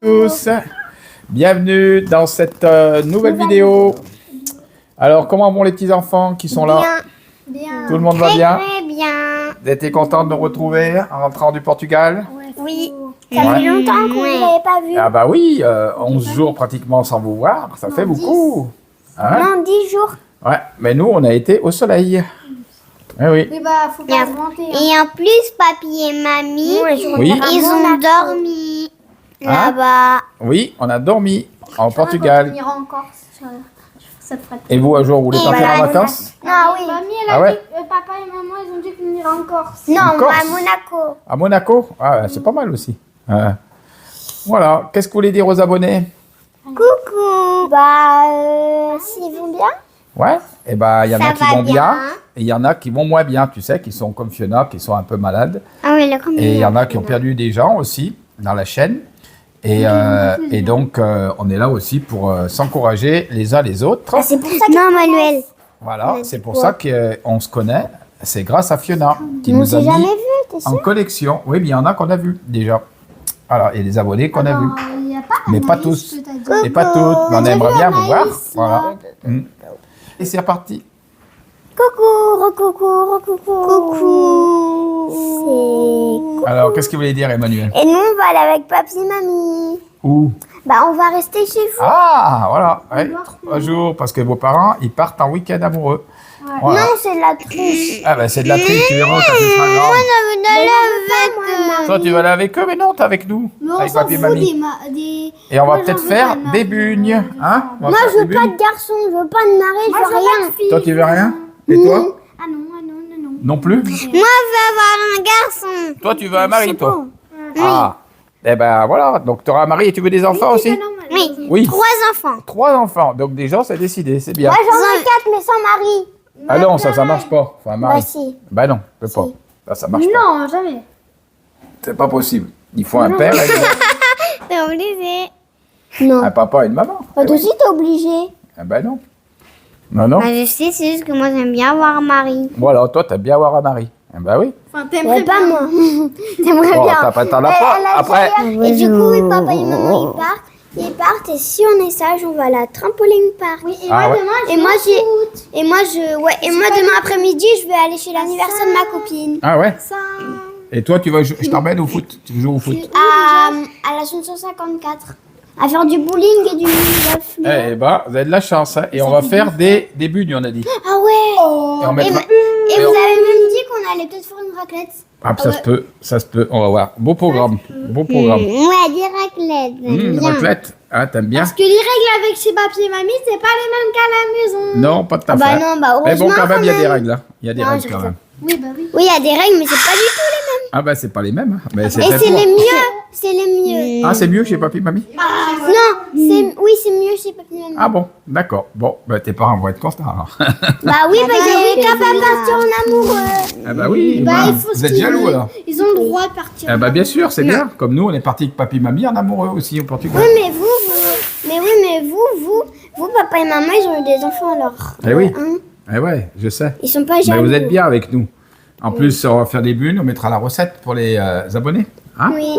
Tous, bienvenue dans cette nouvelle vidéo. Alors, comment vont les petits enfants qui sont là? Bien. Tout le monde va bien? Très bien. Vous étiez contents de nous retrouver en rentrant du Portugal? Oui. Ça fait longtemps qu'on ne l'avait pas vu. Ah bah oui, 11 jours pratiquement sans vous voir, ça fait beaucoup. Hein? Non, 10 jours. Ouais, mais nous, on a été au soleil. Eh oui. Oui, bah, faut pas se vanter. Et en plus, papy et mamie, Oui. ils ont dormi là-bas. Oui, on a dormi en On Portugal. ira en Corse. Ça te ferait Et vous, un jour, vous voulez partir en vacances? Non, oui. Mamie, elle Ah a ouais? dit, papa et maman, ils ont dit qu'on ira en Corse. Non, En Corse. à Monaco. À Monaco? Ah, c'est pas mal aussi. Voilà, qu'est-ce que vous voulez dire aux abonnés? Coucou. Bah, s'ils vont bien. Ouais, et ben il y en Ça a qui va vont bien, bien. et il y en a qui vont moins bien, tu sais, qui sont comme Fiona, qui sont un peu malades. Ah oui, là, comme Et il y en a qui ont perdu des gens aussi dans la chaîne. Et donc, on est là aussi pour s'encourager les uns les autres. C'est pour ça que... Non, Manuel. Voilà, c'est pour ça qu'on se connaît. C'est grâce à Fiona qui On nous a s'est jamais mis vu, t'es en sûr? collection. Oui, mais il y en a qu'on a vu déjà. Voilà, et les abonnés qu'on a vus. Il n'y a pas Mais Anaïs pas tous. que t'as dit. Et pas toutes, mais on J'ai aimerait vu bien vous voir. Anaïs, Voilà. là. Mm. Et c'est reparti. Coucou, recoucou, recoucou. C'est... Alors, qu'est-ce que vous voulez dire, Emmanuel? Et nous, on va aller avec papy et mamie. Où? Bah, on va rester chez vous. Ah, voilà, ouais, 3 jours, parce que vos parents, ils partent en week-end amoureux. Voilà. Non, c'est de la triche. Ah ben c'est de la triche, tu verras quand tu seras grand. avec... Toi, tu vas aller avec eux, mais non, t'es avec nous, Mais on avec s'en papy et fout mamie. des... Et on va Moi, peut-être j'en veux faire pas de des mari. bugnes, hein? On va Moi, faire je veux des pas bugnes. de garçon, je veux pas de mari, je Moi, veux je veux rien. pas de fille. Toi, tu veux rien? Et toi? Ah non, ah non, non, non. Non plus? Moi, je veux avoir un garçon. Toi, tu veux un mari, toi? Ah, eh ben voilà, donc tu auras un mari et tu veux des enfants aussi? Oui. Oui. 3 enfants. 3 enfants, donc déjà, c'est décidé, c'est bien. Moi, j'en ai 4, mais sans mari. Ah non, ça marche pas, faut un mari. Bah, si. Bah non, peut pas. Ça marche pas. Non, jamais. C'est pas possible. Il faut un père et T'es obligé. Non. un papa et une maman. Toi aussi, t'es obligé. Ah ben non. Non, non. Bah, je sais, c'est juste que moi, j'aime bien avoir un mari. Voilà, toi, t'aimes bien avoir un mari. Eh ben oui. Enfin, Mais t'aimerais pas bien. moi. T'aimerais Bon, bien. t'en as pas. Après, Et du coup, oui, papa et maman, ils partent. Et si on est sage, on va à la trampoline park. Oui, et Ah moi, ouais. demain, Et moi, demain après-midi, je vais aller chez l'anniversaire de ma copine. ah ouais. Ça... Et toi, tu vas je t'emmène au foot. Tu joues au foot. À la chanson 54. À faire du bowling et du mini-golf. Eh ben, vous avez de la chance. Hein. Et on va faire des bugnes, on a dit. Ah ouais. Et on mettra... Et vous avez même dit qu'on allait peut-être faire une raclette. Ah, ça se peut. On va voir. Beau programme. Beau programme. Ouais, des raclettes. Une raclette. Ah, t'aimes bien? Parce que les règles avec chez papier et mamie, c'est pas les mêmes qu'à la maison. Non, pas de ta Bah fait. non, bah Mais bon, heureusement, quand même, il y a quand des même. règles. Hein. Il y a des Non, règles je quand sais. même. Oui, bah oui. Oui, il y a des règles, mais c'est pas du tout les mêmes. Ah ben, c'est pas les mêmes. Hein. Mais Et fait c'est pour. les mieux. C'est les mieux. Ah, c'est mieux chez papy, mamie? Non, oui, c'est mieux chez papy et mamie. Ah bon, d'accord. Bon, ben, tes parents vont être contents alors. Bah oui, parce que oui, papa partir en amoureux. Ah bah oui, Bah, bah, il faut vous ce êtes qu'ils jaloux veulent. alors. Ils ont le droit de partir. Ah bah bien sûr, c'est bien. Comme nous, on est parti avec papy, mamie en amoureux aussi au Portugal. Oui, mais vous, papa et maman, ils ont eu des enfants alors. Eh oui. Hein, Eh ouais, je sais. ils sont pas Mais jaloux. vous êtes bien avec nous. En plus, on va faire des bulles, on mettra la recette pour les abonnés. Hein? Oui.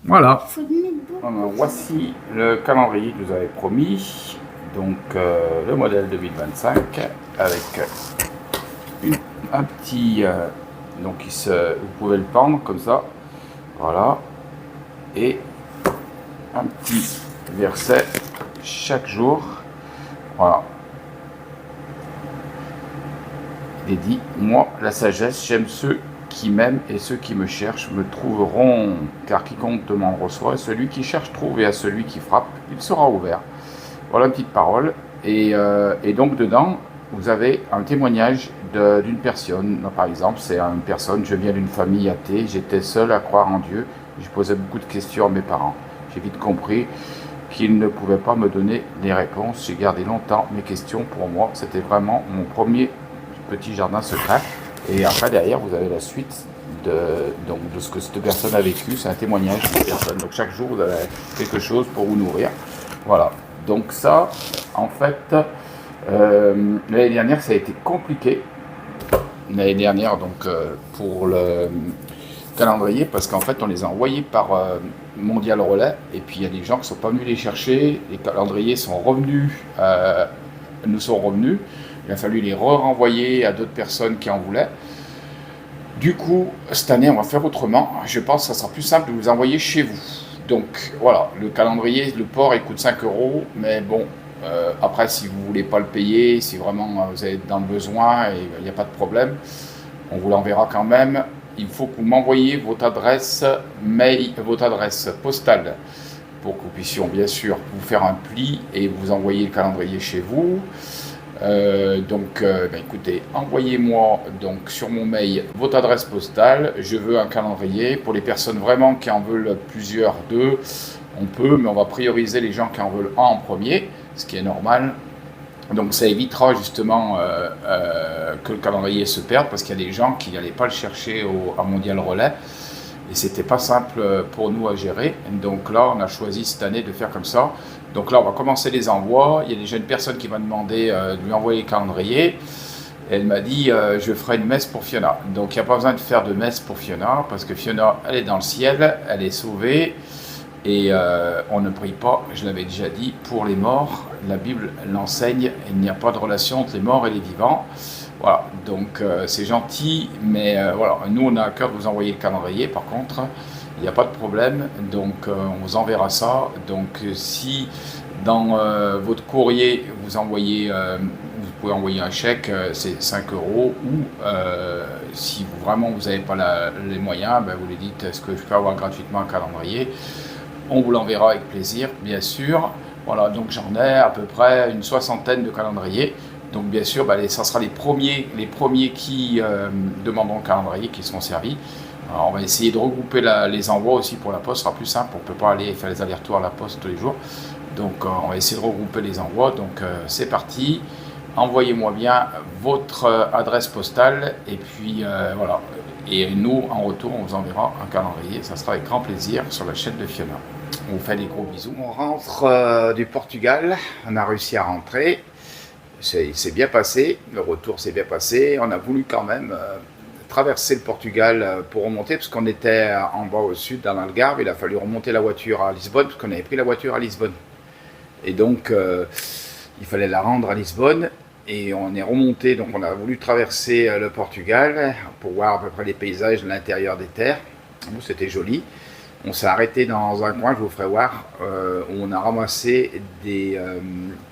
Voilà. Faut te mettre beau. Alors, voici le calendrier que je vous avais promis. Donc, le modèle 2025 avec un petit... donc, vous pouvez le pendre comme ça. Voilà. Et un petit verset chaque jour. Voilà. Il est dit, moi, la sagesse, j'aime ceux qui m'aiment et ceux qui me cherchent me trouveront, car quiconque demande reçoit, et celui qui cherche trouve, et à celui qui frappe, il sera ouvert. Voilà une petite parole. Et donc dedans, vous avez un témoignage d'une personne. Par exemple, c'est une personne, je viens d'une famille athée, j'étais seul à croire en Dieu, je posais beaucoup de questions à mes parents. J'ai vite compris qu'ils ne pouvaient pas me donner les réponses. J'ai gardé longtemps mes questions pour moi. C'était vraiment mon premier petit jardin secret. Et après, derrière, vous avez la suite de ce que cette personne a vécu. C'est un témoignage de cette personne. Donc, chaque jour, vous avez quelque chose pour vous nourrir. Voilà. Donc, ça, en fait, l'année dernière, ça a été compliqué. L'année dernière, donc, pour le calendrier, parce qu'en fait, on les a envoyés par Mondial Relais, et puis il y a des gens qui ne sont pas venus les chercher, les calendriers sont revenus, nous sont revenus, il a fallu les renvoyer à d'autres personnes qui en voulaient. Du coup, cette année, on va faire autrement. Je pense que ça sera plus simple de vous envoyer chez vous. Donc voilà, le calendrier, le port, il coûte 5 €, mais bon, après, si vous ne voulez pas le payer, si vraiment vous êtes dans le besoin, il n'y a pas de problème, on vous l'enverra quand même. Il faut que vous m'envoyiez votre adresse mail, votre adresse postale, pour que nous puissions bien sûr vous faire un pli et vous envoyer le calendrier chez vous. Écoutez, envoyez-moi donc sur mon mail votre adresse postale. Je veux un calendrier. Pour les personnes vraiment qui en veulent plusieurs d'eux, on peut, mais on va prioriser les gens qui en veulent un en premier, ce qui est normal. Donc ça évitera justement que le calendrier se perde, parce qu'il y a des gens qui n'allaient pas le chercher à Mondial Relais. Et c'était pas simple pour nous à gérer. Donc là, on a choisi cette année de faire comme ça. Donc là, on va commencer les envois. Il y a déjà une personne qui m'a demandé de lui envoyer le calendrier. Elle m'a dit je ferai une messe pour Fiona. Donc il n'y a pas besoin de faire de messe pour Fiona, parce que Fiona, elle est dans le ciel, elle est sauvée. Et on ne prie pas, je l'avais déjà dit, pour les morts. La Bible l'enseigne, il n'y a pas de relation entre les morts et les vivants. Voilà, donc c'est gentil, mais voilà, nous on a à cœur de vous envoyer le calendrier, par contre, il n'y a pas de problème, donc on vous enverra ça. Donc si dans votre courrier vous envoyez, vous pouvez envoyer un chèque, c'est 5 €, ou si vraiment vous n'avez pas les moyens, vous les dites, est-ce que je peux avoir gratuitement un calendrier? On vous l'enverra avec plaisir, bien sûr. Voilà, donc j'en ai à peu près une 60aine de calendriers. Donc bien sûr, ça sera les premiers qui demanderont le calendrier qui seront servis. Alors, on va essayer de regrouper les envois aussi pour la poste, ce sera plus simple, on ne peut pas aller faire les allers-retours à la poste tous les jours. Donc on va essayer de regrouper les envois, donc c'est parti. Envoyez-moi bien votre adresse postale, et puis voilà. Et nous, en retour, on vous enverra un calendrier, ça sera avec grand plaisir sur la chaîne de Fiona. On vous fait des gros bisous. On rentre du Portugal, on a réussi à rentrer. C'est bien passé, le retour s'est bien passé. On a voulu quand même traverser le Portugal pour remonter, parce qu'on était en bas au sud, dans l'Algarve. Il a fallu remonter la voiture à Lisbonne, parce qu'on avait pris la voiture à Lisbonne. Et donc, il fallait la rendre à Lisbonne. Et on est remonté, donc on a voulu traverser le Portugal pour voir à peu près les paysages de l'intérieur des terres. C'était joli. On s'est arrêté dans un coin, je vous ferai voir, où on a ramassé des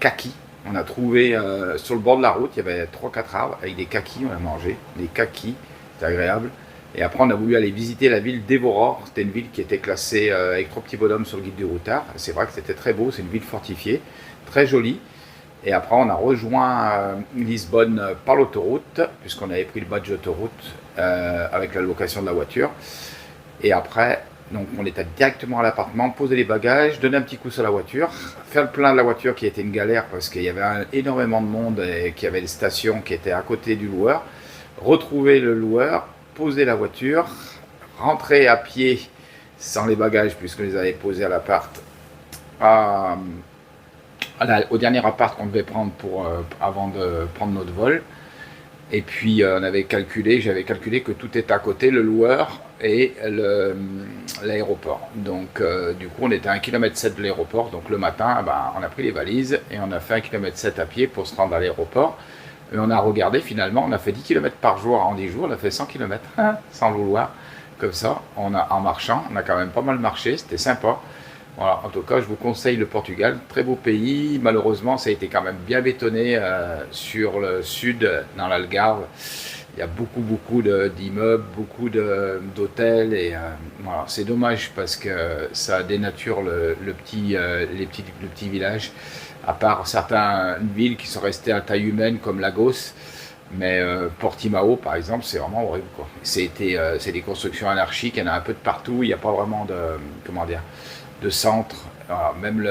kakis. On a trouvé sur le bord de la route, il y avait 3-4 arbres avec des kakis, on a mangé des kakis, c'était agréable. Et après on a voulu aller visiter la ville d'Evora, c'était une ville qui était classée avec 3 petits bonhommes sur le guide du routard. C'est vrai que c'était très beau, c'est une ville fortifiée, très jolie. Et après on a rejoint Lisbonne par l'autoroute, puisqu'on avait pris le badge d'autoroute avec la location de la voiture. Et après, donc on était directement à l'appartement, poser les bagages, donner un petit coup sur la voiture, faire le plein de la voiture qui était une galère parce qu'il y avait énormément de monde et qu'il y avait des stations qui étaient à côté du loueur, retrouver le loueur, poser la voiture, rentrer à pied sans les bagages puisqu'on les avait posés à l'appart, au dernier appart qu'on devait prendre avant de prendre notre vol. Et puis j'avais calculé que tout était à côté, le loueur et l'aéroport. Donc du coup on était à 1,7 km de l'aéroport, donc le matin on a pris les valises et on a fait 1,7 km à pied pour se rendre à l'aéroport. Et on a regardé, finalement on a fait 10 km par jour en 10 jours, on a fait 100 km sans le vouloir, comme ça, en marchant, on a quand même pas mal marché, c'était sympa. Voilà, en tout cas, je vous conseille le Portugal, très beau pays. Malheureusement, ça a été quand même bien bétonné sur le sud, dans l'Algarve. Il y a beaucoup d'immeubles, beaucoup d'hôtels, et voilà, c'est dommage parce que ça dénature le petit village. À part certaines villes qui sont restées à taille humaine comme Lagos, mais Portimao par exemple, c'est vraiment horrible, quoi. C'est des constructions anarchiques, il y en a un peu de partout, il n'y a pas vraiment de centre, voilà, même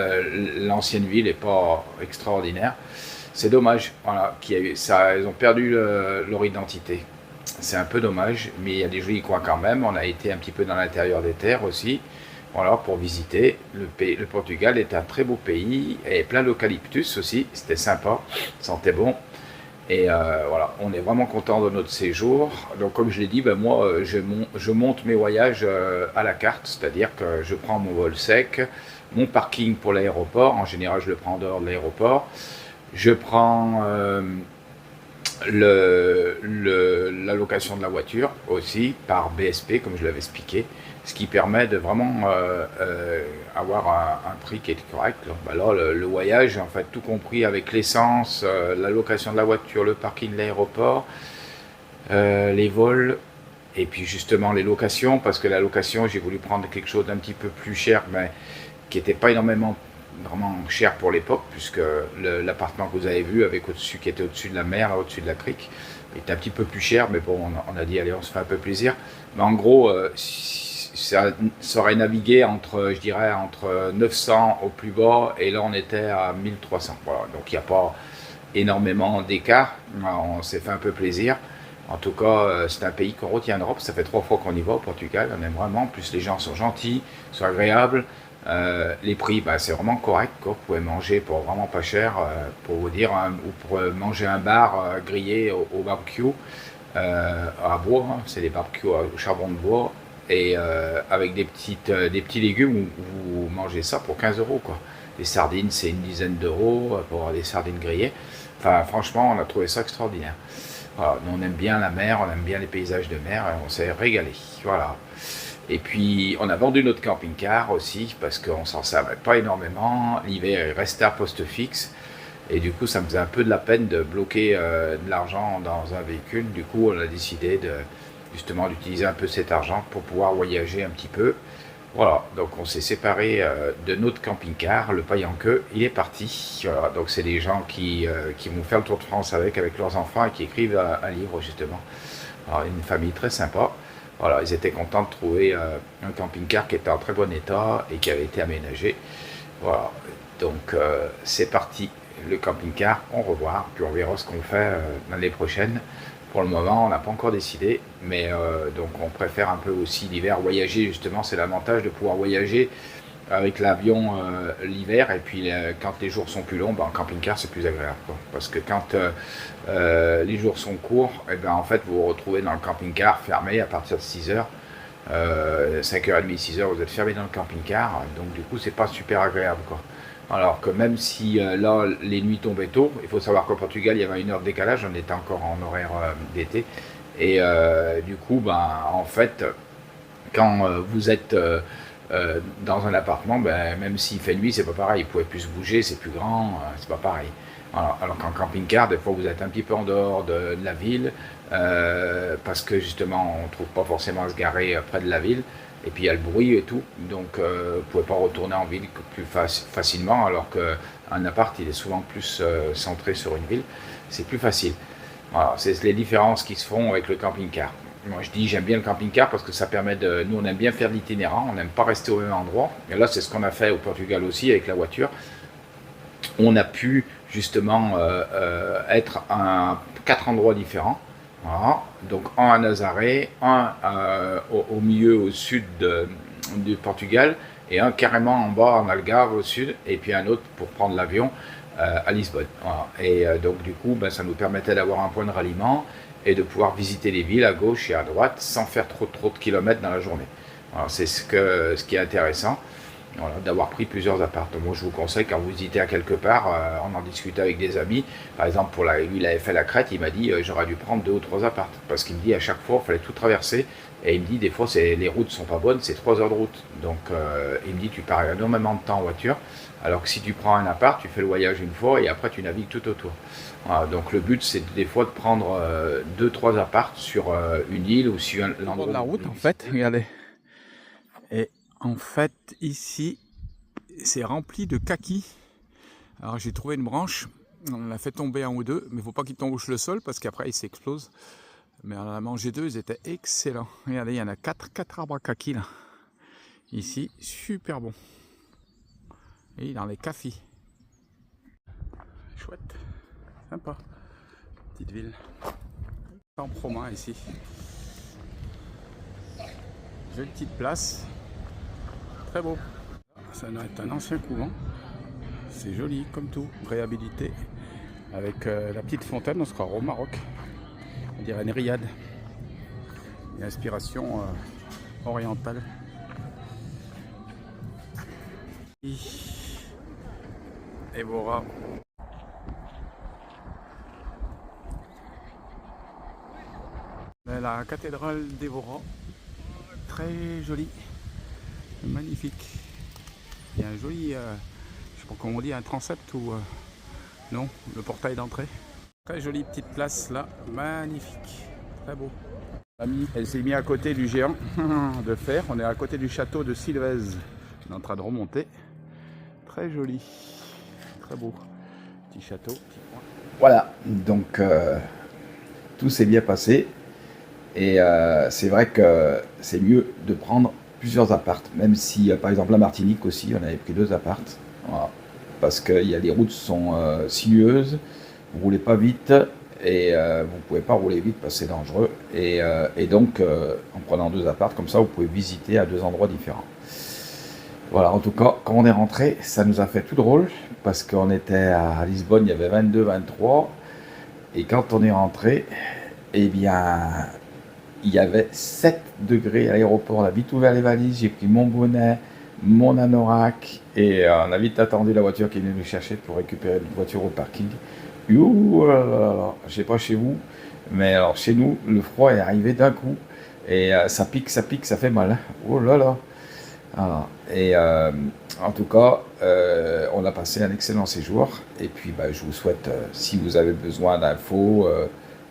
l'ancienne ville n'est pas extraordinaire. C'est dommage, voilà, ils ont perdu leur identité. C'est un peu dommage, mais il y a des jolis coins quand même. On a été un petit peu dans l'intérieur des terres aussi, voilà, pour visiter. Le Portugal est un très beau pays, et plein d'eucalyptus aussi, c'était sympa, sentait bon. Et voilà, on est vraiment content de notre séjour. Donc comme je l'ai dit, ben moi je monte mes voyages à la carte, c'est-à-dire que je prends mon vol sec, mon parking pour l'aéroport, en général je le prends en dehors de l'aéroport, je prends la location de la voiture aussi par BSP comme je l'avais expliqué, ce qui permet de vraiment avoir un prix qui est correct. Ben là, le voyage, en fait, tout compris avec l'essence, la location de la voiture, le parking de l'aéroport, les vols, et puis justement les locations, parce que la location, j'ai voulu prendre quelque chose d'un petit peu plus cher, mais qui n'était pas énormément vraiment cher pour l'époque, puisque l'appartement que vous avez vu, avec au-dessus, qui était au-dessus de la mer, au-dessus de la crique, était un petit peu plus cher, mais bon, on a dit, allez, on se fait un peu plaisir. Mais en gros, ça aurait navigué entre, je dirais, entre 900 au plus bas, et là, on était à 1300. Voilà, donc il n'y a pas énormément d'écart. On s'est fait un peu plaisir. En tout cas, c'est un pays qu'on retiendra, parce que ça fait 3 fois qu'on y va au Portugal, on aime vraiment. En plus, les gens sont gentils, sont agréables. Les prix, bah, c'est vraiment correct, quoi. Vous pouvez manger pour vraiment pas cher, pour vous dire, ou pour manger un bar grillé au barbecue à bois, hein. C'est des barbecues au charbon de bois, et avec des petits légumes, vous mangez ça pour 15 euros, quoi. Les sardines, c'est une dizaine d'euros pour avoir des sardines grillées. Enfin, franchement, on a trouvé ça extraordinaire. Voilà, nous, on aime bien la mer, on aime bien les paysages de mer, et on s'est régalé. Voilà. Et puis, on a vendu notre camping-car aussi, parce qu'on s'en servait pas énormément. L'hiver, il restait à poste fixe. Et du coup, ça me faisait un peu de la peine de bloquer de l'argent dans un véhicule. Du coup, on a décidé justement d'utiliser un peu cet argent pour pouvoir voyager un petit peu. Voilà, donc on s'est séparé de notre camping-car, le Paillanqueux, il est parti. Voilà, donc c'est des gens qui vont faire le tour de France avec leurs enfants et qui écrivent un livre justement. Alors, une famille très sympa. Voilà, ils étaient contents de trouver un camping-car qui était en très bon état et qui avait été aménagé. Voilà, donc c'est parti, le camping-car, au revoir, puis on verra ce qu'on fait l'année prochaine. Pour le moment, on n'a pas encore décidé, mais donc on préfère un peu aussi l'hiver voyager, justement, c'est l'avantage de pouvoir voyager avec l'avion l'hiver, et puis quand les jours sont plus longs, ben, en camping-car c'est plus agréable, quoi. Parce que quand les jours sont courts, et ben, en fait vous vous retrouvez dans le camping-car fermé à partir de 6h, 5h30, 6h, vous êtes fermé dans le camping-car, donc du coup c'est pas super agréable, quoi. Alors que même si là les nuits tombaient tôt, il faut savoir qu'au Portugal il y avait 1 heure de décalage, on était encore en horaire d'été, et du coup ben, en fait quand vous êtes dans un appartement, ben, même s'il fait nuit, c'est pas pareil. Vous pouvez plus bouger, c'est plus grand, c'est pas pareil. Alors qu'en camping-car, des fois, vous êtes un petit peu en dehors de la ville, parce que justement, on ne trouve pas forcément à se garer près de la ville. Et puis il y a le bruit et tout, donc vous ne pouvez pas retourner en ville plus facilement, alors qu'un appart, il est souvent plus centré sur une ville, c'est plus facile. Voilà, c'est les différences qui se font avec le camping-car. Moi je dis j'aime bien le camping-car parce que ça permet de... Nous on aime bien faire l'itinérant, on n'aime pas rester au même endroit. Et là c'est ce qu'on a fait au Portugal aussi avec la voiture. On a pu justement être à 4 endroits différents. Voilà. Donc un à Nazaré, un au milieu au sud du Portugal, et un carrément en bas en Algarve au sud, et puis un autre pour prendre l'avion à Lisbonne. Voilà. Et donc du coup ben, ça nous permettait d'avoir un point de ralliement et de pouvoir visiter les villes à gauche et à droite sans faire trop de kilomètres dans la journée. C'est ce qui est intéressant, voilà, d'avoir pris plusieurs apparts. Moi je vous conseille, quand vous visitez à quelque part, on en discute avec des amis. Par exemple, lui il avait fait la Crète, il m'a dit j'aurais dû prendre 2 ou 3 apparts, parce qu'il me dit à chaque fois il fallait tout traverser, et il me dit des fois les routes sont pas bonnes, c'est 3 heures de route. Donc il me dit tu perds énormément de temps en voiture, alors que si tu prends un appart, tu fais le voyage une fois et après tu navigues tout autour. Voilà, donc le but c'est des fois de prendre 2-3 apparts sur une île ou sur l'endroit de la route en fait, regardez. Et en fait ici c'est rempli de kakis. Alors j'ai trouvé une branche, on en a fait tomber 1 ou 2, mais il ne faut pas qu'ils tombent sur le sol parce qu'après ils s'explosent. Mais on en a mangé 2, ils étaient excellents. Regardez, il y en a 4 arbres à kakis là. Ici, super bon. Et dans les cafés. Chouette, sympa. Petite ville. En promenade ici. Jolie petite place. Très beau. Ça doit être un ancien couvent. C'est joli comme tout, réhabilité. avec la petite fontaine. On sera au Maroc, on dirait une riad, une inspiration orientale. Et voilà. La cathédrale d'Evora, très jolie, magnifique. Il y a un joli, je sais pas comment on dit, un transept ou non, le portail d'entrée. Très jolie petite place là, magnifique, très beau. Elle s'est mise à côté du géant de fer. On est à côté du château de Silvez. On est en train de remonter. Très joli, très beau. Petit château, petit coin. Voilà, donc tout s'est bien passé. Et c'est vrai que c'est mieux de prendre plusieurs apparts, même si par exemple la Martinique aussi, on avait pris 2 apparts, voilà. Parce que les routes sont sinueuses, vous roulez pas vite et vous pouvez pas rouler vite parce que c'est dangereux. Et donc en prenant 2 apparts comme ça, vous pouvez visiter à 2 endroits différents. Voilà, en tout cas, quand on est rentré, ça nous a fait tout drôle parce qu'on était à Lisbonne, il y avait 22-23 et quand on est rentré, eh bien il y avait 7 degrés à l'aéroport. On a vite ouvert les valises, j'ai pris mon bonnet, mon anorak et on a vite attendu la voiture qui venait nous chercher pour récupérer notre voiture au parking. Ouh là là là, je sais pas chez vous, mais alors chez nous, le froid est arrivé d'un coup et ça pique, ça fait mal. Hein. Oh là là. Voilà. Et en tout cas, on a passé un excellent séjour et puis je vous souhaite, si vous avez besoin d'infos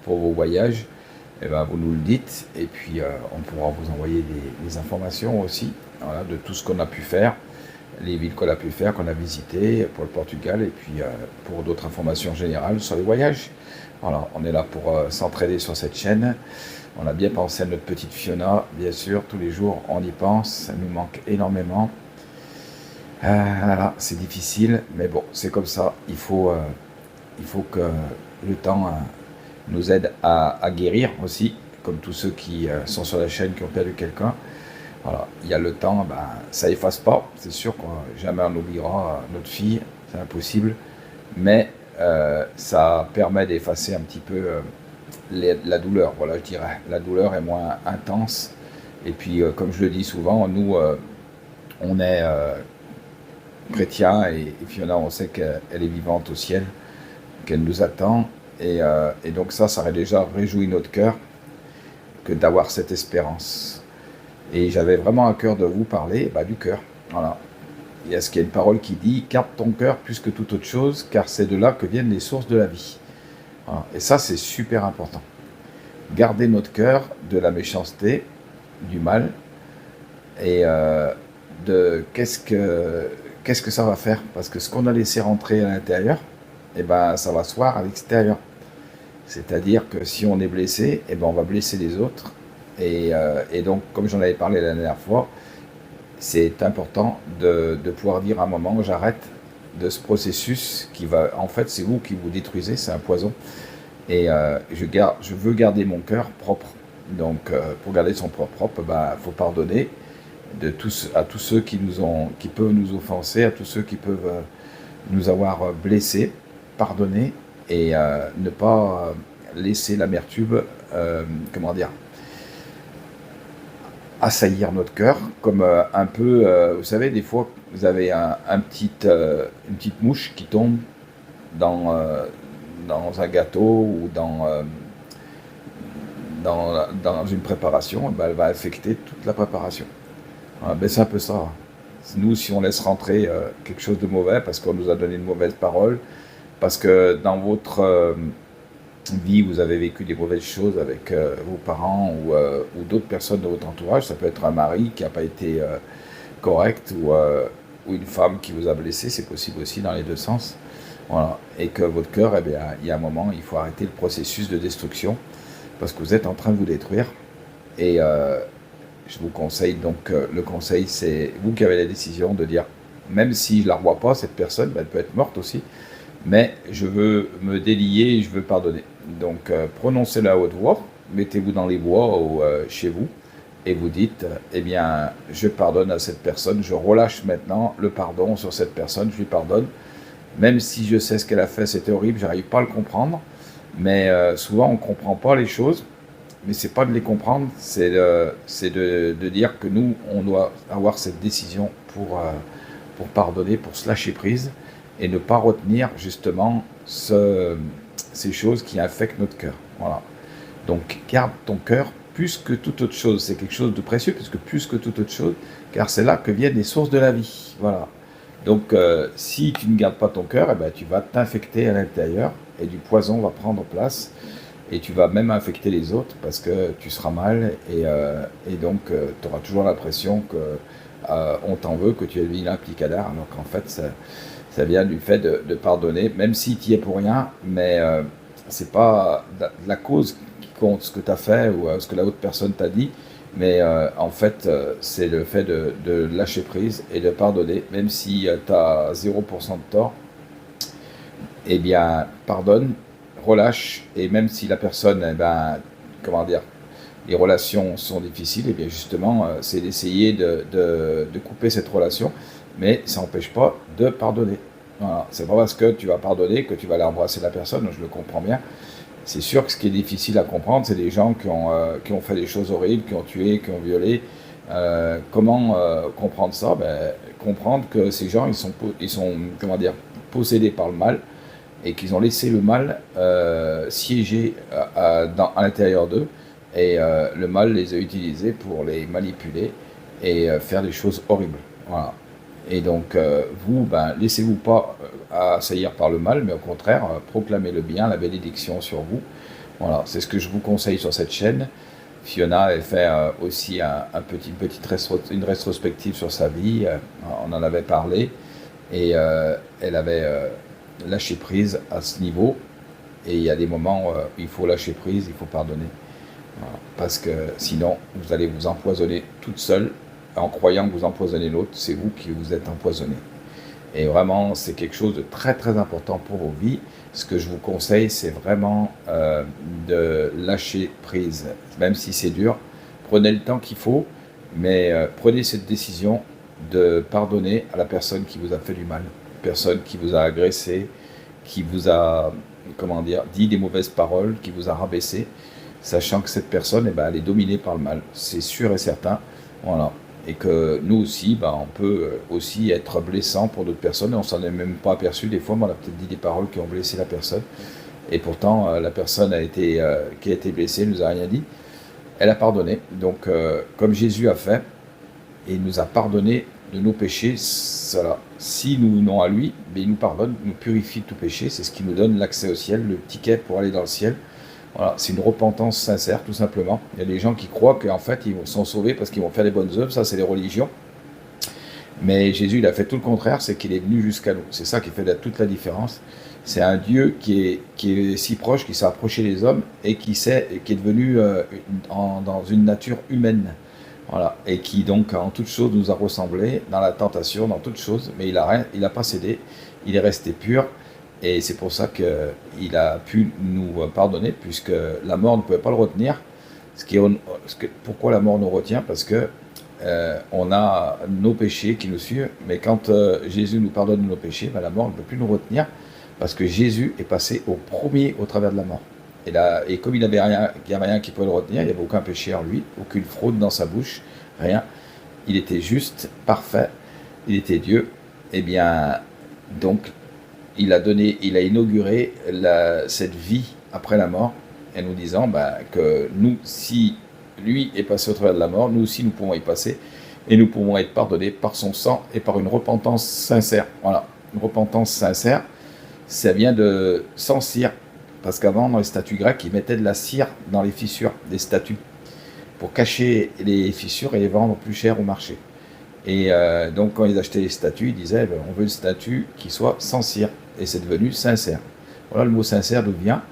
pour vos voyages, eh ben, vous nous le dites et puis on pourra vous envoyer des informations aussi, voilà, de tout ce qu'on a pu faire, les villes qu'on a pu faire, qu'on a visitées pour le Portugal et puis pour d'autres informations générales sur les voyages. Voilà, on est là pour s'entraider sur cette chaîne. On a bien pensé à notre petite Fiona, bien sûr, tous les jours on y pense, ça nous manque énormément. Voilà, c'est difficile, mais bon, c'est comme ça, il faut que le temps nous aide à guérir aussi, comme tous ceux qui sont sur la chaîne qui ont perdu quelqu'un. Voilà, il y a le temps, ça efface pas, c'est sûr que jamais on oubliera notre fille, c'est impossible, mais ça permet d'effacer un petit peu la douleur, voilà, je dirais. La douleur est moins intense, et puis comme je le dis souvent, nous, on est chrétiens, et Fiona, on sait qu'elle est vivante au ciel, qu'elle nous attend, et donc ça aurait déjà réjoui notre cœur que d'avoir cette espérance. Et j'avais vraiment à cœur de vous parler du cœur. Voilà. Il y a une parole qui dit « Garde ton cœur plus que toute autre chose, car c'est de là que viennent les sources de la vie. » Voilà. Et ça, c'est super important. Garder notre cœur de la méchanceté, du mal, et qu'est-ce que ça va faire? Parce que ce qu'on a laissé rentrer à l'intérieur, ça va se voir à l'extérieur. C'est-à-dire que si on est blessé, on va blesser les autres. Et donc, comme j'en avais parlé la dernière fois, c'est important de pouvoir dire à un moment, j'arrête de ce processus qui va, en fait, c'est vous qui vous détruisez, c'est un poison. Et je veux garder mon cœur propre. Donc, pour garder son cœur propre, faut pardonner à tous ceux qui peuvent nous offenser, à tous ceux qui peuvent nous avoir blessés, pardonner et ne pas laisser l'amertume, assaillir notre cœur, comme un peu, vous savez, des fois, vous avez une petite mouche qui tombe dans un gâteau ou dans une préparation, elle va affecter toute la préparation. Voilà, c'est un peu ça. Nous, si on laisse rentrer quelque chose de mauvais, parce qu'on nous a donné une mauvaise parole, parce que dans votre vie, vous avez vécu des mauvaises choses avec vos parents ou d'autres personnes de votre entourage, ça peut être un mari qui n'a pas été correct ou une femme qui vous a blessé, c'est possible aussi dans les deux sens. Voilà. Et que votre cœur, il y a un moment, il faut arrêter le processus de destruction parce que vous êtes en train de vous détruire. Et je vous conseille, donc le conseil, c'est vous qui avez la décision de dire, même si je ne la revois pas, cette personne, elle peut être morte aussi, mais je veux me délier et je veux pardonner. Donc prononcez-la à haute voix, mettez-vous dans les bois ou chez vous, et vous dites, je pardonne à cette personne, je relâche maintenant le pardon sur cette personne, je lui pardonne, même si je sais ce qu'elle a fait, c'était horrible, j'arrive pas à le comprendre, mais souvent on comprend pas les choses, mais c'est pas de les comprendre, c'est de dire que nous, on doit avoir cette décision pour pardonner, pour se lâcher prise, et ne pas retenir justement ces choses qui affectent notre cœur. Voilà. Donc garde ton cœur plus que toute autre chose. C'est quelque chose de précieux, puisque plus que toute autre chose, car c'est là que viennent les sources de la vie. Voilà. Donc si tu ne gardes pas ton cœur, eh ben, tu vas t'infecter à l'intérieur, et du poison va prendre place, et tu vas même infecter les autres, parce que tu seras mal, et donc tu auras toujours l'impression qu'on t'en veut, que tu es le vilain plicadar, alors qu'en fait ça vient du fait de pardonner, même si tu y es pour rien, mais c'est pas la cause qui compte, ce que tu as fait ou ce que la autre personne t'a dit, mais en fait c'est le fait de lâcher prise et de pardonner, même si tu as 0% de tort, eh bien pardonne, relâche, et même si la personne, eh ben, comment dire, les relations sont difficiles, et bien justement c'est d'essayer de couper cette relation, mais ça n'empêche pas de pardonner. Voilà. C'est pas parce que tu vas pardonner que tu vas aller embrasser la personne, je le comprends bien. C'est sûr que ce qui est difficile à comprendre, c'est des gens qui ont fait des choses horribles, qui ont tué, qui ont violé. Comment comprendre ça? Comprendre que ces gens, ils sont comment dire, possédés par le mal, et qu'ils ont laissé le mal siéger à l'intérieur d'eux, et le mal les a utilisés pour les manipuler et faire des choses horribles. Voilà. Et donc, vous, laissez-vous pas assaillir par le mal, mais au contraire, proclamez le bien, la bénédiction sur vous. Voilà, c'est ce que je vous conseille sur cette chaîne. Fiona avait fait aussi une rétrospective sur sa vie, on en avait parlé, et elle avait lâché prise à ce niveau. Et il y a des moments où il faut lâcher prise, il faut pardonner. Voilà, parce que sinon, vous allez vous empoisonner toute seule. En croyant que vous empoisonnez l'autre, c'est vous qui vous êtes empoisonné. Et vraiment, c'est quelque chose de très très important pour vos vies. Ce que je vous conseille, c'est vraiment de lâcher prise. Même si c'est dur, prenez le temps qu'il faut, mais prenez cette décision de pardonner à la personne qui vous a fait du mal, personne qui vous a agressé, qui vous a, comment dire, dit des mauvaises paroles, qui vous a rabaissé, sachant que cette personne, eh ben, elle est dominée par le mal. C'est sûr et certain. Voilà. Et que nous aussi, on peut aussi être blessant pour d'autres personnes, et on s'en est même pas aperçu. Des fois, on a peut-être dit des paroles qui ont blessé la personne, et pourtant la personne qui a été blessée ne nous a rien dit. Elle a pardonné. Donc, comme Jésus a fait, et il nous a pardonné de nos péchés, voilà. Si nous venons à lui, il nous pardonne, nous purifie de tout péché. C'est ce qui nous donne l'accès au ciel, le ticket pour aller dans le ciel. Voilà, c'est une repentance sincère, tout simplement. Il y a des gens qui croient qu'en fait, ils sont sauvés parce qu'ils vont faire des bonnes œuvres. Ça, c'est les religions. Mais Jésus, il a fait tout le contraire, c'est qu'il est venu jusqu'à nous. C'est ça qui fait toute la différence. C'est un Dieu qui est si proche, qui s'est approché des hommes, et qui est devenu dans une nature humaine. Voilà. Et qui, donc, en toute chose, nous a ressemblé, dans la tentation, dans toute chose. Mais il a pas cédé, il est resté pur. Et c'est pour ça qu'il a pu nous pardonner, puisque la mort ne pouvait pas le retenir. Pourquoi la mort nous retient? Parce que on a nos péchés qui nous suivent, mais quand Jésus nous pardonne de nos péchés, la mort ne peut plus nous retenir, parce que Jésus est passé au premier au travers de la mort. Et comme il n'y avait rien qui pouvait le retenir, il n'y avait aucun péché en lui, aucune fraude dans sa bouche, rien. Il était juste, parfait, il était Dieu. Et bien, donc, il a inauguré cette vie après la mort, en nous disant que nous, si lui est passé au travers de la mort, nous aussi nous pouvons y passer, et nous pouvons être pardonnés par son sang et par une repentance sincère. Voilà, une repentance sincère, ça vient de sans cire, parce qu'avant, dans les statues grecques, ils mettaient de la cire dans les fissures des statues pour cacher les fissures et les vendre plus cher au marché. Et donc quand ils achetaient les statues, ils disaient on veut une statue qui soit sans cire, et c'est devenu sincère. Voilà le mot sincère d'où vient,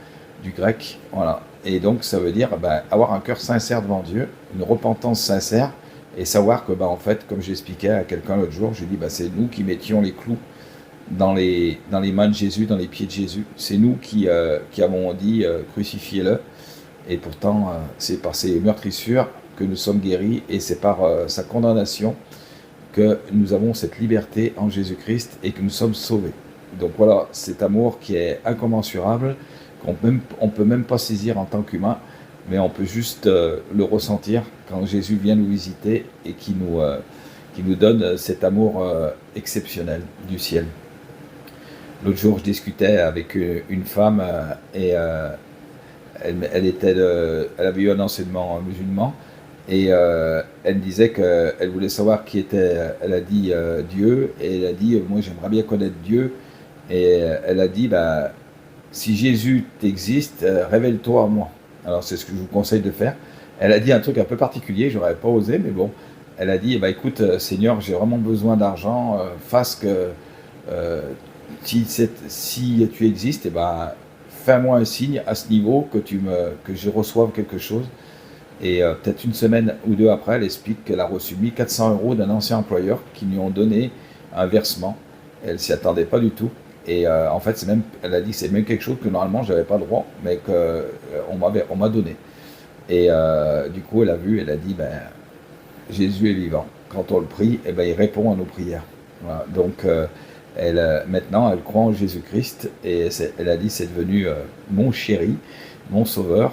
du grec. Voilà. Et donc ça veut dire avoir un cœur sincère devant Dieu, une repentance sincère, et savoir que en fait, comme j'expliquais à quelqu'un l'autre jour, je dis c'est nous qui mettions les clous dans les mains de Jésus, dans les pieds de Jésus. C'est nous qui avons dit crucifiez-le, et pourtant c'est par ses meurtrissures que nous sommes guéris, et c'est par sa condamnation que nous avons cette liberté en Jésus-Christ et que nous sommes sauvés. Donc voilà, cet amour qui est incommensurable, on peut même pas saisir en tant qu'humain, mais on peut juste le ressentir quand Jésus vient nous visiter et qui nous donne cet amour exceptionnel du ciel. L'autre jour, je discutais avec une femme et elle avait eu un enseignement musulman et elle me disait qu'elle voulait savoir qui était, elle a dit Dieu, et elle a dit moi j'aimerais bien connaître Dieu, et elle a dit bah, si Jésus t'existe, révèle-toi à moi. Alors c'est ce que je vous conseille de faire. Elle a dit un truc un peu particulier, j'aurais pas osé, mais bon, elle a dit bah, écoute Seigneur, j'ai vraiment besoin d'argent, fasse que si tu existes, et ben, fais-moi un signe à ce niveau que je reçoive quelque chose. Et peut-être une semaine ou deux après, elle explique qu'elle a reçu 1400 € d'un ancien employeur qui lui ont donné un versement. Elle s'y attendait pas du tout. Et en fait, elle a dit que c'est même quelque chose que normalement j'avais pas le droit, mais qu'on m'a donné. Et du coup, elle a vu, elle a dit, ben, Jésus est vivant. Quand on le prie, eh ben, il répond à nos prières. Voilà. Donc, maintenant, elle croit en Jésus-Christ et elle a dit, c'est devenu mon chéri, mon sauveur.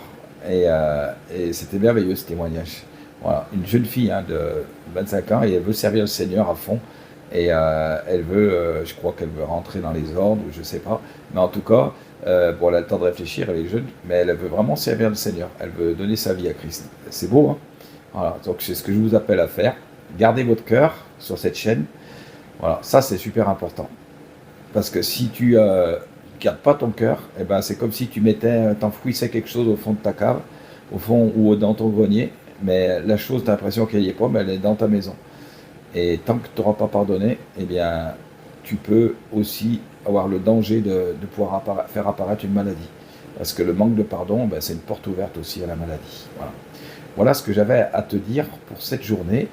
Et c'était merveilleux ce témoignage. Voilà. Une jeune fille de 25 ans et elle veut servir le Seigneur à fond. Et elle veut, je crois qu'elle veut rentrer dans les ordres, je ne sais pas. Mais en tout cas, bon, elle a le temps de réfléchir, elle est jeune, mais elle veut vraiment servir le Seigneur. Elle veut donner sa vie à Christ. C'est beau, hein? Voilà, donc c'est ce que je vous appelle à faire. Gardez votre cœur sur cette chaîne. Voilà, ça c'est super important. Parce que si tu gardes pas ton cœur, eh ben, c'est comme si tu t'enfouissais quelque chose au fond de ta cave, au fond ou dans ton grenier, mais la chose, tu as l'impression qu'elle n'y est pas, mais elle est dans ta maison. Et tant que tu n'auras pas pardonné, eh bien, tu peux aussi avoir le danger de pouvoir faire apparaître une maladie. Parce que le manque de pardon, ben, c'est une porte ouverte aussi à la maladie. Voilà. Voilà ce que j'avais à te dire pour cette journée.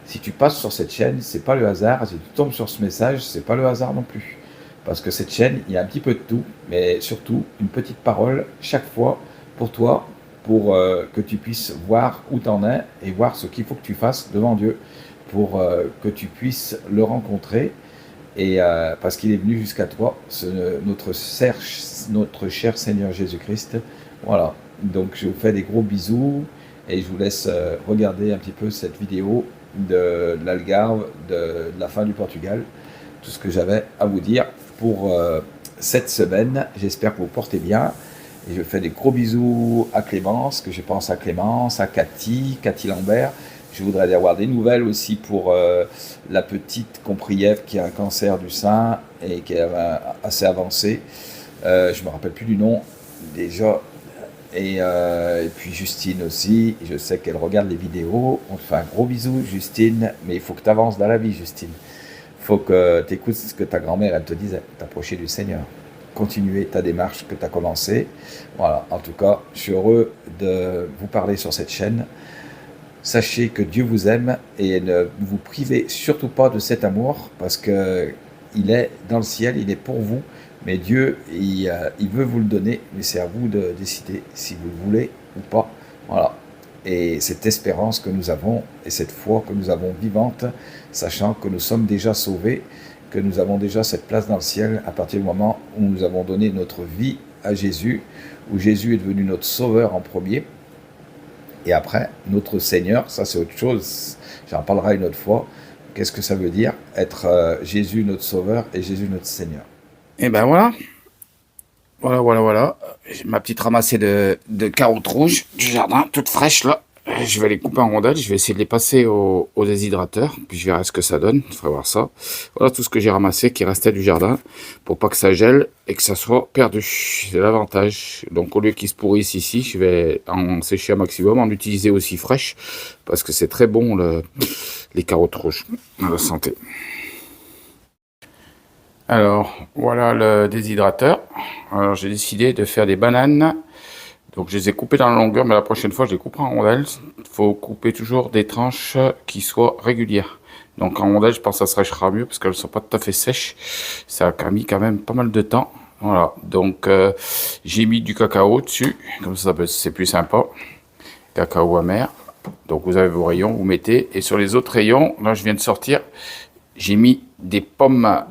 Si tu passes sur cette chaîne, c'est pas le hasard. Si tu tombes sur ce message, c'est pas le hasard non plus. Parce que cette chaîne, il y a un petit peu de tout, mais surtout une petite parole chaque fois pour toi, pour que tu puisses voir où tu en es et voir ce qu'il faut que tu fasses devant Dieu pour que tu puisses le rencontrer. Et parce qu'il est venu jusqu'à toi, notre cher Seigneur Jésus-Christ. Voilà. Donc je vous fais des gros bisous. Et je vous laisse regarder un petit peu cette vidéo de l'Algarve, de la fin du Portugal. Tout ce que j'avais à vous dire pour cette semaine. J'espère que vous portez bien. Et je fais des gros bisous à Clémence, que je pense à Clémence, à Cathy Lambert. Je voudrais avoir des nouvelles aussi pour la petite Compriève qui a un cancer du sein et qui est assez avancé. Je ne me rappelle plus du nom déjà. Et puis Justine aussi, je sais qu'elle regarde les vidéos. On te fait un gros bisou Justine, mais il faut que tu avances dans la vie Justine. Il faut que tu écoutes ce que ta grand-mère elle te disait, t'approcher du Seigneur. Continuer ta démarche que tu as commencée. Voilà, en tout cas, je suis heureux de vous parler sur cette chaîne. Sachez que Dieu vous aime et ne vous privez surtout pas de cet amour parce qu'il est dans le ciel, il est pour vous. Mais Dieu, il veut vous le donner, mais c'est à vous de décider si vous le voulez ou pas. Voilà. Et cette espérance que nous avons, et cette foi que nous avons vivante, sachant que nous sommes déjà sauvés, que nous avons déjà cette place dans le ciel à partir du moment où nous avons donné notre vie à Jésus, où Jésus est devenu notre sauveur en premier, et après, notre Seigneur, ça c'est autre chose, j'en parlerai une autre fois. Qu'est-ce que ça veut dire, être Jésus notre sauveur et Jésus notre Seigneur? Et ben voilà. Voilà. J'ai ma petite ramassée de carottes rouges du jardin, toutes fraîches là. Je vais les couper en rondelles, je vais essayer de les passer au déshydrateur, puis je verrai ce que ça donne, je ferai voir ça. Voilà tout ce que j'ai ramassé qui restait du jardin, pour pas que ça gèle et que ça soit perdu. C'est l'avantage. Donc au lieu qu'ils se pourrissent ici, je vais en sécher un maximum, en utiliser aussi fraîches, parce que c'est très bon les carottes rouges, à la santé. Alors, voilà le déshydrateur. Alors, j'ai décidé de faire des bananes. Donc, je les ai coupées dans la longueur, mais la prochaine fois, je les couperai en rondelles. Il faut couper toujours des tranches qui soient régulières. Donc, en rondelles, je pense que ça sera mieux parce qu'elles ne sont pas tout à fait sèches. Ça a mis quand même pas mal de temps. Voilà. Donc, j'ai mis du cacao dessus. Comme ça, c'est plus sympa. Cacao amer. Donc, vous avez vos rayons, vous mettez. Et sur les autres rayons, là, je viens de sortir, j'ai mis des pommes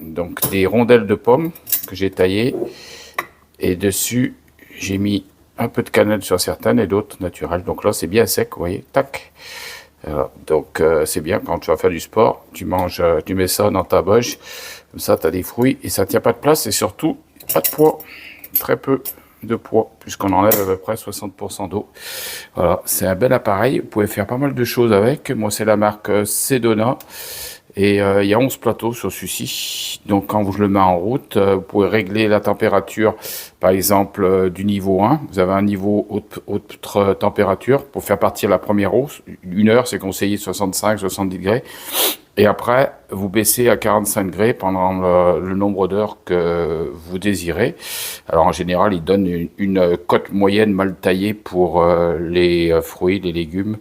donc des rondelles de pommes que j'ai taillées. Et dessus, j'ai mis un peu de cannelle sur certaines et d'autres naturelles. Donc là, c'est bien sec, vous voyez, tac. Donc c'est bien quand tu vas faire du sport, tu manges, tu mets ça dans ta poche, comme ça tu as des fruits et ça tient pas de place et surtout pas de poids, très peu de poids puisqu'on enlève à peu près 60% d'eau. Voilà, c'est un bel appareil, vous pouvez faire pas mal de choses avec. Moi c'est la marque Sedona. Et il y a 11 plateaux sur celui-ci. Donc quand je le mets en route, vous pouvez régler la température, par exemple du niveau 1. Vous avez un niveau haute température pour faire partir la première eau. 1 heure, c'est conseillé 65-70 degrés. Et après, vous baissez à 45 degrés pendant le nombre d'heures que vous désirez. Alors en général, il donne une cote moyenne mal taillée pour les fruits, les légumes.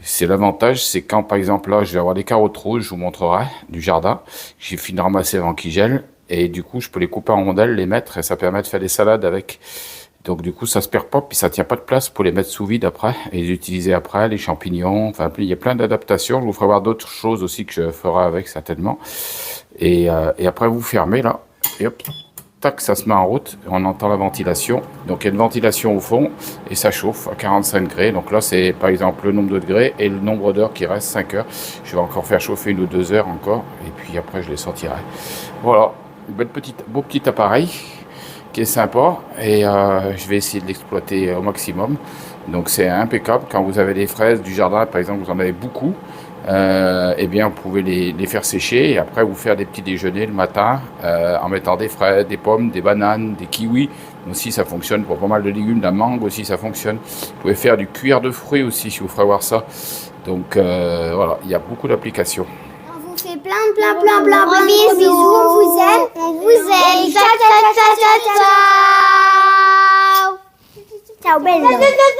C'est l'avantage, c'est quand par exemple là je vais avoir des carottes rouges, je vous montrerai, du jardin, j'ai fini de ramasser avant qu'ils gèlent, et du coup je peux les couper en rondelles, les mettre, et ça permet de faire des salades avec. Donc du coup ça se perd pas, puis ça tient pas de place pour les mettre sous vide après, et les utiliser après, les champignons, enfin il y a plein d'adaptations, je vous ferai voir d'autres choses aussi que je ferai avec certainement. Et après vous fermez là, et hop, tac, ça se met en route, on entend la ventilation. Donc il y a une ventilation au fond et ça chauffe à 45 degrés. Donc là c'est par exemple le nombre de degrés et le nombre d'heures qui reste, 5 heures. Je vais encore faire chauffer 1 ou 2 heures encore et puis après je les sortirai. Voilà, beau petit appareil qui est sympa et je vais essayer de l'exploiter au maximum. Donc c'est impeccable quand vous avez des fraises du jardin, par exemple vous en avez beaucoup. Eh bien vous pouvez les faire sécher et après vous faire des petits déjeuners le matin en mettant des fraises, des pommes, des bananes, des kiwis aussi, ça fonctionne pour pas mal de légumes, la mangue aussi ça fonctionne. Vous pouvez faire du cuir de fruits aussi si vous ferez voir ça. Donc voilà, il y a beaucoup d'applications. On vous fait plein de bisous. On vous aime. On vous aime. Ciao, ciao, ciao, ciao, ciao. Ciao, belle.